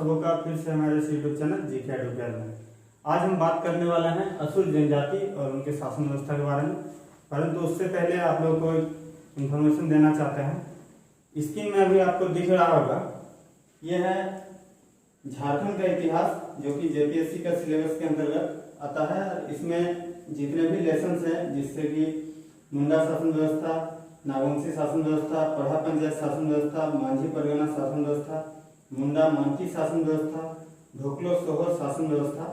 सबों का फिर से हमारे यूट्यूब चैनल जीके एडुकेयर में। आज हम बात करने वाले हैं असुर जनजाति और उनके शासन व्यवस्था के बारे में। परंतु उससे पहले आप लोगों को इन्फॉर्मेशन देना चाहते हैं। स्क्रीन में अभी आपको दिख रहा होगा, यह है झारखंड का इतिहास जो कि जेपीएससी का सिलेबस के अंतर्गत आता है। इसमें जितने भी लेसन्स हैं, जिससे कि मुंडा शासन व्यवस्था, नागवंशी शासन व्यवस्था, पढ़ा पंचायत शासन व्यवस्था, मांझी परगना शासन व्यवस्था, मुंडा मानकी शासन व्यवस्था, ढोकलो सोहर शासन व्यवस्था,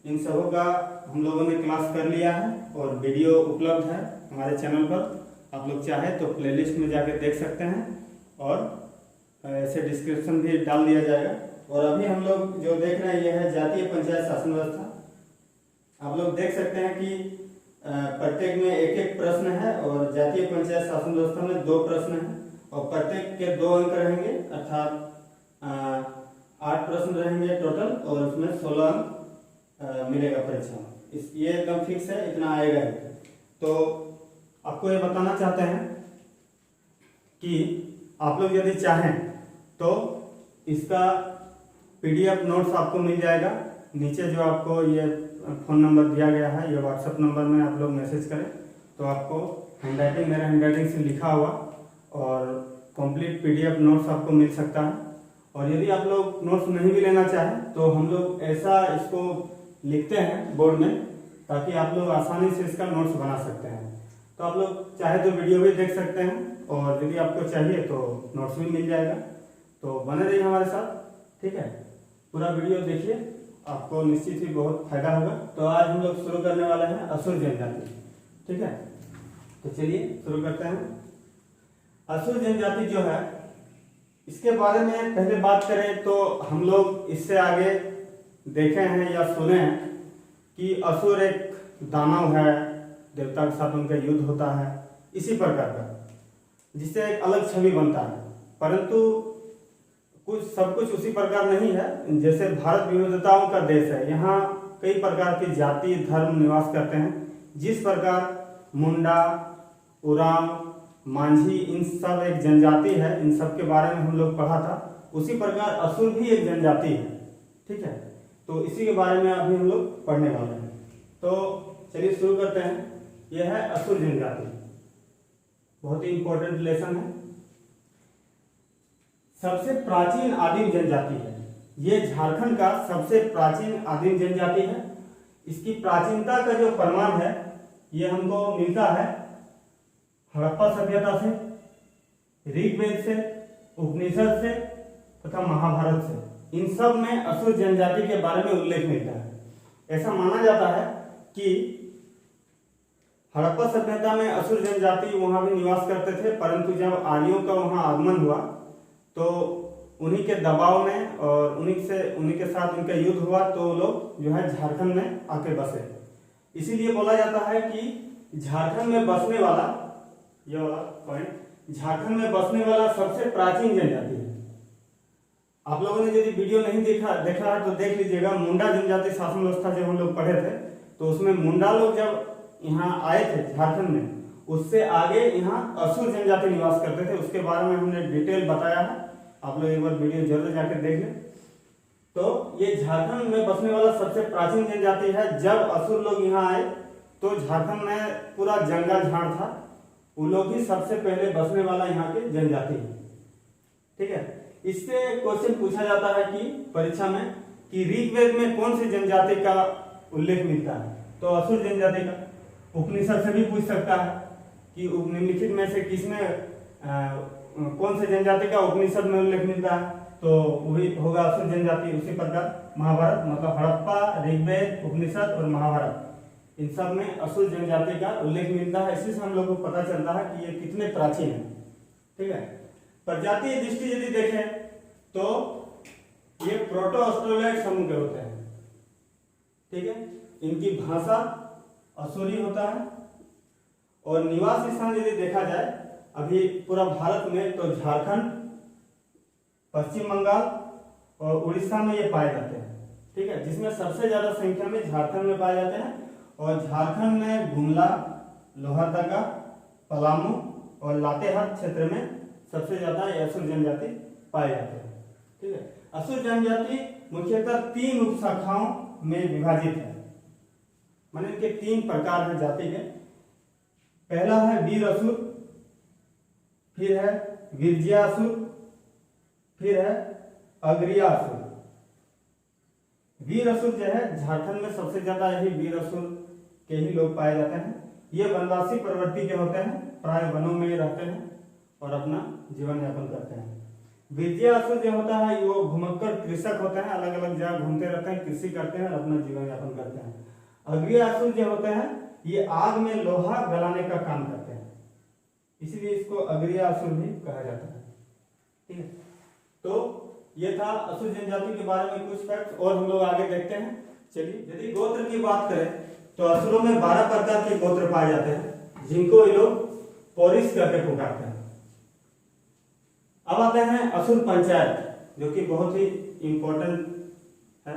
इन सबों का हम लोगों ने क्लास कर लिया है और वीडियो उपलब्ध है हमारे चैनल पर। आप लोग चाहे तो प्लेलिस्ट में जाकर देख सकते हैं और ऐसे डिस्क्रिप्शन भी डाल दिया जाएगा। और अभी हम लोग जो देख रहे हैं यह है जातीय पंचायत शासन व्यवस्था। आप लोग देख सकते हैं कि प्रत्येक में एक एक प्रश्न है और जातीय पंचायत शासन व्यवस्था में 2 प्रश्न हैं और प्रत्येक के 2 अंक रहेंगे, अर्थात 8 प्रश्न रहेंगे टोटल और उसमें 16 अंक मिलेगा परीक्षा में। ये एकदम फिक्स है, इतना आएगा ही। तो आपको ये बताना चाहते हैं कि आप लोग यदि चाहें तो इसका PDF नोट्स आपको मिल जाएगा। नीचे जो आपको ये फ़ोन नंबर दिया गया है, ये व्हाट्सएप नंबर में आप लोग मैसेज करें तो आपको हैंडराइटिंग, मेरा हैंडराइटिंग से लिखा हुआ और कंप्लीट PDF नोट्स आपको मिल सकता है। और यदि आप लोग नोट्स नहीं भी लेना चाहें तो हम लोग ऐसा इसको लिखते हैं बोर्ड में, ताकि आप लोग आसानी से इसका नोट्स बना सकते हैं। तो आप लोग चाहे तो वीडियो भी देख सकते हैं और यदि आपको चाहिए तो नोट्स भी मिल जाएगा। तो बने रहिए हमारे साथ, ठीक है। पूरा वीडियो देखिए, आपको निश्चित ही बहुत फायदा होगा। तो आज हम लोग शुरू करने वाले हैं असुर जनजाति, ठीक है। तो चलिए शुरू करते हैं। असुर जनजाति जो है, इसके बारे में पहले बात करें तो हम लोग इससे आगे देखे हैं या सुने हैं कि असुर एक दानव है, देवता के साथ उनका युद्ध होता है, इसी प्रकार का, जिससे एक अलग छवि बनता है। परंतु सब कुछ उसी प्रकार नहीं है। जैसे भारत विविधताओं का देश है, यहाँ कई प्रकार की जाति धर्म निवास करते हैं। जिस प्रकार मुंडा, उरांव, मांझी, इन सब एक जनजाति है, इन सब के बारे में हम लोग पढ़ा था, उसी प्रकार असुर भी एक जनजाति है, ठीक है। तो इसी के बारे में अभी हम लोग पढ़ने वाले हैं। तो चलिए शुरू करते हैं। यह है असुर जनजाति, बहुत ही इंपॉर्टेंट लेसन है। सबसे प्राचीन आदिम जनजाति है, ये झारखंड का सबसे प्राचीन आदिम जनजाति है। इसकी प्राचीनता का जो प्रमाण है ये हमको मिलता है हड़प्पा सभ्यता से, ऋग्वेद से, उपनिषद से तथा महाभारत से। इन सब में असुर जनजाति के बारे में उल्लेख मिलता है। ऐसा माना जाता है कि हड़प्पा सभ्यता में असुर जनजाति वहां भी निवास करते थे, परंतु जब आर्यों का वहां आगमन हुआ तो उन्हीं के दबाव में और उन्हीं के साथ उनका युद्ध हुआ, तो लोग जो है झारखंड में आके बसे। इसीलिए बोला जाता है कि झारखंड में बसने वाला, ये वाला पॉइंट, झारखंड में बसने वाला सबसे प्राचीन जनजाति है। आप लोगों ने यदि वीडियो नहीं देखा है तो देख लीजिएगा। मुंडा जनजाति शासन व्यवस्था जब हम लोग पढ़े थे तो उसमें मुंडा लोग जब यहाँ आए थे झारखंड में, उससे आगे यहाँ असुर जनजाति निवास करते थे। उसके बारे में हमने डिटेल बताया है, आप लोग एक बार वीडियो जरूर जाकर देख लें। तो ये झारखंड में बसने वाला सबसे प्राचीन जनजाति है। जब असुर लोग यहाँ आए तो झारखंड में पूरा जंगल झाड़ था, उन लोग ही सबसे पहले बसने वाला यहाँ के जनजाति है, ठीक है। इससे क्वेश्चन पूछा जाता है कि परीक्षा में कि ऋग्वेद में कौन सी जनजाति का उल्लेख मिलता है, तो असुर जनजाति का। उपनिषद से भी पूछ सकता है कि निम्नलिखित में से किसमें कौन से जनजाति का उपनिषद में उल्लेख मिलता है, तो वही होगा असुर जनजाति। उसी प्रकार महाभारत, मतलब हड़प्पा, ऋग्वेद, उपनिषद और महाभारत, इन सब में असुर जनजाति का उल्लेख मिलता है। इसी से हम लोग को पता चलता है कि ये कितने प्राचीन है, ठीक है। प्रजातीय दृष्टि यदि देखें तो ये प्रोटो ऑस्ट्रेलियाइड समूह के होते हैं, ठीक है। इनकी भाषा असुरी होता है और निवास स्थान यदि देखा जाए अभी पूरा भारत में तो झारखंड, पश्चिम बंगाल और उड़ीसा में ये पाए जाते हैं, ठीक है। जिसमें सबसे ज्यादा संख्या में झारखंड में पाए जाते हैं। और झारखंड में गुमला, लोहरदगा, पलामू और लातेहार क्षेत्र में सबसे ज्यादा असुर जनजाति पाए जाते हैं, ठीक है। असुर जनजाति मुख्यतः 3 उपशाखाओं में विभाजित है, माने इनके 3 प्रकार हैं जाति के। पहला है वीर असुर, फिर है वीरजासुर, फिर है अग्रियासुर। वीर असुर जो है झारखंड में सबसे ज्यादा यही वीर असुर के ही लोग पाए जाते हैं। ये वनवासी प्रवृत्ति के होते हैं, प्राय वनों में रहते हैं और अपना जीवन यापन करते हैं। वीरजासुर जो होता है वो घुमक्कड़ कृषक होते हैं, अलग अलग जगह घूमते रहते हैं, कृषि करते हैं और अपना जीवन यापन करते हैं। अग्रियासुर जो होते हैं ये आग में लोहा गलाने का काम करते हैं, इसीलिए इसको अग्रियासुर भी कहा जाता है। ठीक है, तो ये था असुर जनजाति के बारे में कुछ फैक्ट और हम लोग आगे देखते हैं। चलिए, यदि गोत्र की बात करें तो असुरों में 12 प्रकार के गोत्र पाए जाते हैं, जिनको ये लोग पौरिश करके पुकारते हैं। अब आते हैं असुर पंचायत, जो कि बहुत ही इंपॉर्टेंट है,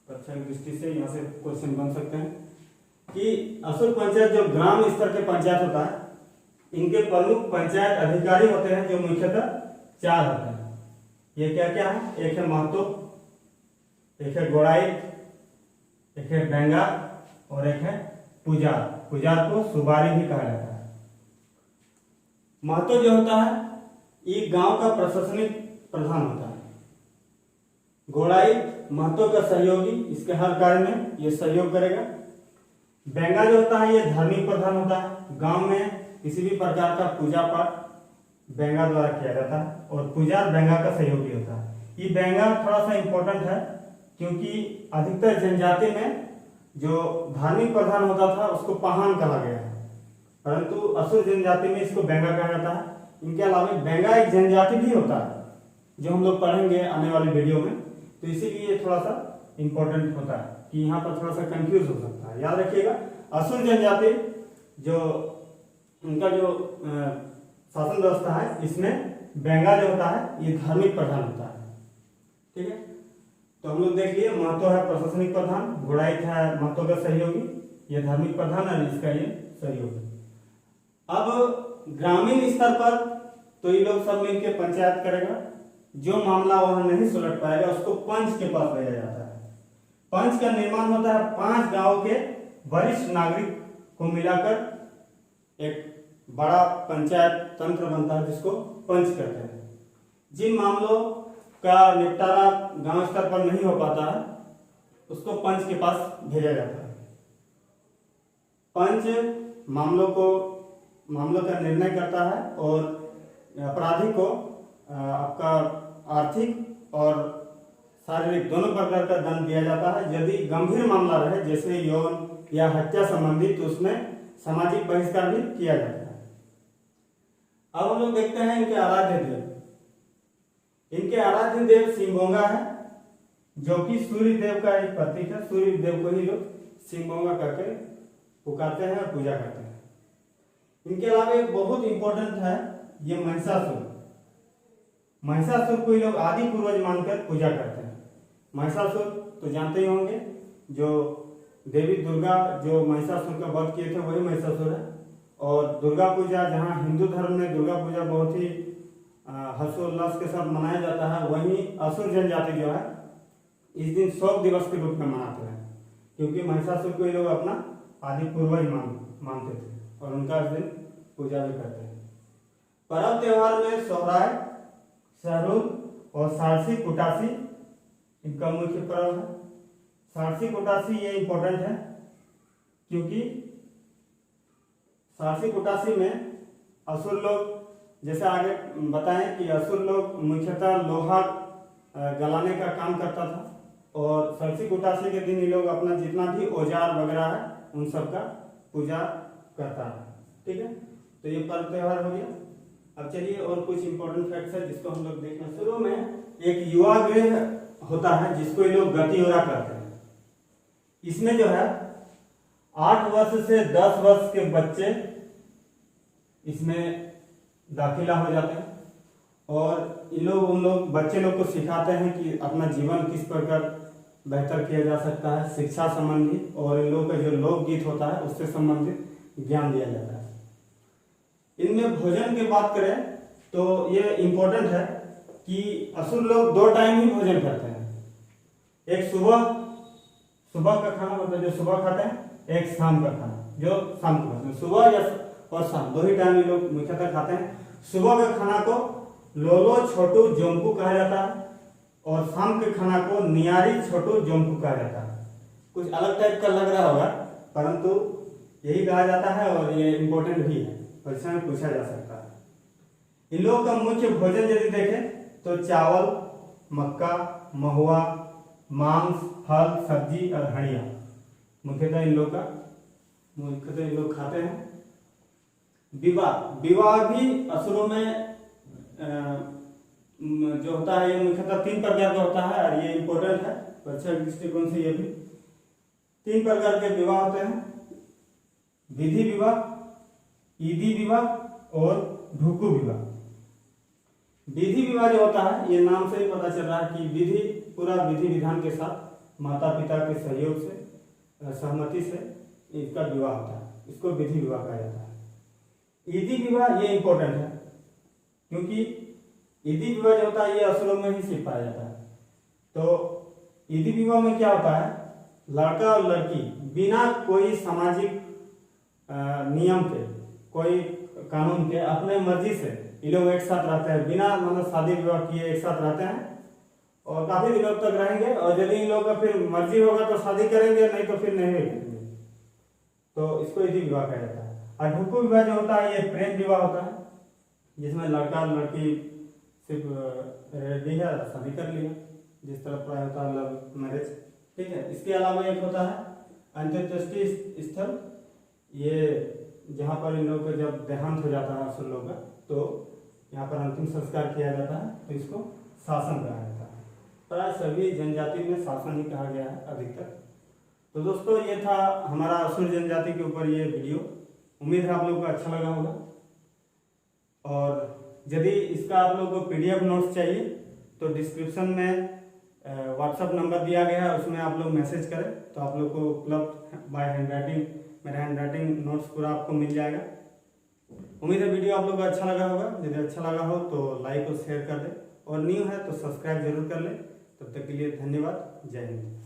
परीक्षा की दृष्टि से यहाँ से क्वेश्चन बन सकते हैं कि असुर पंचायत जो ग्राम स्तर के पंचायत होता है, इनके प्रमुख पंचायत अधिकारी होते हैं जो मुख्यतः 4 होते हैं। ये क्या क्या है? एक है महतो, एक है गोड़ाई, एक है बेंगा और एक है पुजार। पुजार को सुबारी भी कहा जाता है। महतो जो होता है ये गांव का प्रशासनिक प्रधान होता है। गोड़ाई महतो का सहयोगी, इसके हर कार्य में ये सहयोग करेगा। बेंगा जो होता है ये धार्मिक प्रधान होता है, गांव में किसी भी प्रकार का पूजा पाठ बेंगा द्वारा किया जाता है और पुजार बेंगा का सहयोगी होता है। ये बेंगा थोड़ा सा इंपॉर्टेंट है क्योंकि अधिकतर जनजाति में जो धार्मिक प्रधान होता था उसको पाहान कहा गया है, परंतु असुर जनजाति में इसको बेंगा कहा जाता है। इनके अलावा बेंगा एक जनजाति भी होता है जो हम लोग पढ़ेंगे आने वाले वीडियो में, तो इसीलिए ये थोड़ा सा इंपॉर्टेंट होता है कि यहाँ पर थोड़ा सा कंफ्यूज हो सकता है। याद रखिएगा, असुर जनजाति जो उनका जो शासन व्यवस्था है इसमें बेंगा जो होता है ये धार्मिक प्रधान होता है। ठीक है, तो हम लोग देख लिए, महतो है प्रशासनिक प्रधान, गोड़ाई है महतो का सहयोगी, ये धार्मिक प्रधान है, इसका ये सहयोगी। अब ग्रामीण स्तर पर तो ये लोग सब मिलकर पंचायत करेगा, जो मामला वहां नहीं सुलझ पाएगा उसको पंच के पास भेजा जाता है। पंच का निर्माण होता है 5 गांव के वरिष्ठ नागरिक को मिलाकर एक बड़ा पंचायत तंत्र बनता है जिसको पंच कहते हैं। जिन मामलों का निपटारा गांव स्तर पर नहीं हो पाता है उसको पंच के पास भेजा जाता है। पंच मामलों का निर्णय करता है और अपराधी को आपका आर्थिक और शारीरिक दोनों प्रकार का दंड दिया जाता है। यदि गंभीर मामला रहे जैसे यौन या हत्या संबंधित तो उसमें सामाजिक बहिष्कार भी किया जाता है। अब हम लोग देखते हैं इनके आराध्य देव। इनके आराध्य देव सिंगोंगा है, जो कि सूर्य देव का एक प्रतीक है। सूर्य देव को ही लोग सिंगोंगा करके पुकारते हैं और पूजा करते हैं। इनके अलावा एक बहुत इंपॉर्टेंट है ये महिषासुर। महिषासुर को लोग आदि पूर्वज मानकर पूजा करते हैं। महिषासुर तो जानते ही होंगे, जो देवी दुर्गा जो महिषासुर का वध किए थे वही महिषासुर है। और दुर्गा पूजा, जहाँ हिंदू धर्म में दुर्गा पूजा बहुत ही हर्षोल्लास के साथ मनाया जाता है, वहीं असुर जनजाति जो है इस दिन शोक दिवस के रूप में मनाते हैं, क्योंकि महिषासुर को ये लोग अपना आदि पूर्वज मानते थे और उनका इस दिन पूजा भी करते हैं। पर्व त्योहार में सोहराय, सहरुल और सारसी कुटासी इनका मुख्य पर्व है। सारसी कुटासी ये इंपॉर्टेंट है क्योंकि सारसी कुटासी में असुर लोग, जैसे आगे बताएं कि असुर लोग मुख्यतः लोहा गलाने का काम करता था और सारसी कुटासी के दिन ये लोग अपना जितना भी औजार वगैरह है उन सब का पूजा करता है। ठीक है, तो ये पर्व त्योहार हो गया। अब चलिए और कुछ इंपॉर्टेंट फैक्ट्स है जिसको हम लोग देखना। शुरू में एक युवा गृह होता है जिसको ये लोग गतियोरा कहते हैं। इसमें जो है 8 वर्ष से 10 वर्ष के बच्चे इसमें दाखिला हो जाते हैं और उन लोग बच्चे लोग को सिखाते हैं कि अपना जीवन किस प्रकार बेहतर किया जा सकता है, शिक्षा संबंधी, और इन लोगों का जो लोकगीत होता है उससे संबंधित ज्ञान दिया जाता है। इनमें भोजन की बात करें तो ये इंपॉर्टेंट है कि असुर लोग 2 टाइम ही भोजन करते हैं। एक सुबह का खाना मतलब जो सुबह खाते हैं, एक शाम का खाना जो शाम को खाते हैं। सुबह या और शाम दो ही टाइम ये लोग मुख्यतः खाते हैं। सुबह के खाना को लोलो छोटू जोंकू कहा जाता है और शाम के खाना को नियारी छोटू जोंकू कहा जाता है। कुछ अलग टाइप का लग रहा होगा परंतु यही कहा जाता है और ये इम्पोर्टेंट भी है, परीक्षा में पूछा जा सकता है। इन लोगों का मुख्य भोजन यदि देखें तो चावल, मक्का, महुआ, मांस, फल, सब्जी और हड़िया मुख्यतः इन लोग खाते हैं। विवाह भी असुरों में जो होता है ये मुख्यतः 3 प्रकार का होता है और ये इम्पोर्टेंट है परीक्षा के दृष्टिकोण से। ये भी 3 प्रकार के विवाह होते हैं, विधि विवाह, ईदी विवाह और ढुकू विवाह। विधि विवाह जो होता है ये नाम से ही पता चल रहा है कि विधि पूरा विधि विधान के साथ माता पिता के सहयोग से सहमति से इसका विवाह होता है, इसको विधि विवाह कहा जाता है। ईदी विवाह ये इंपॉर्टेंट है क्योंकि ईदी विवाह जो होता है ये असुरों में ही सिर्फ पाया जाता है। तो ईदी विवाह में क्या होता है, लड़का और लड़की बिना कोई सामाजिक नियम के, कोई कानून के, अपने मर्जी से ये लोग एक साथ रहते हैं, बिना मतलब शादी विवाह किए एक साथ रहते हैं और काफी दिनों तक रहेंगे और यदि इन लोगों का फिर मर्जी होगा तो शादी करेंगे, नहीं तो फिर नहीं करेंगे। तो इसको ईदी विवाह कहा जाता है। और ढुकू विवाह जो होता है ये प्रेम विवाह होता है जिसमें लड़का और लड़की सिर्फ रेडी है, शादी कर लिया, जिस तरह प्राय होता है लव मैरिज, ठीक है। इसके अलावा एक होता है अंत्येष्टि स्थल, ये जहाँ पर इन लोगों का जब देहांत हो जाता है असुर लोगों का तो यहाँ पर अंतिम संस्कार किया जाता है, तो इसको शासन कहा जाता है। प्राय सभी जनजाति में शासन ही कहा गया है अधिकतर। तो दोस्तों ये था हमारा असुर जनजाति के ऊपर ये वीडियो, उम्मीद है आप लोगों को अच्छा लगा होगा। और यदि इसका आप लोगों को PDF नोट्स चाहिए तो डिस्क्रिप्शन में व्हाट्सअप नंबर दिया गया है, उसमें आप लोग मैसेज करें तो आप लोग को उपलब्ध बाय हैंडराइटिंग, मेरा हैंडराइटिंग नोट्स पूरा आपको मिल जाएगा। उम्मीद है वीडियो आप लोगों को अच्छा लगा होगा। यदि अच्छा लगा हो तो लाइक और शेयर कर दें और न्यू है तो सब्सक्राइब जरूर कर लें। तब तक के लिए धन्यवाद। जय हिंद।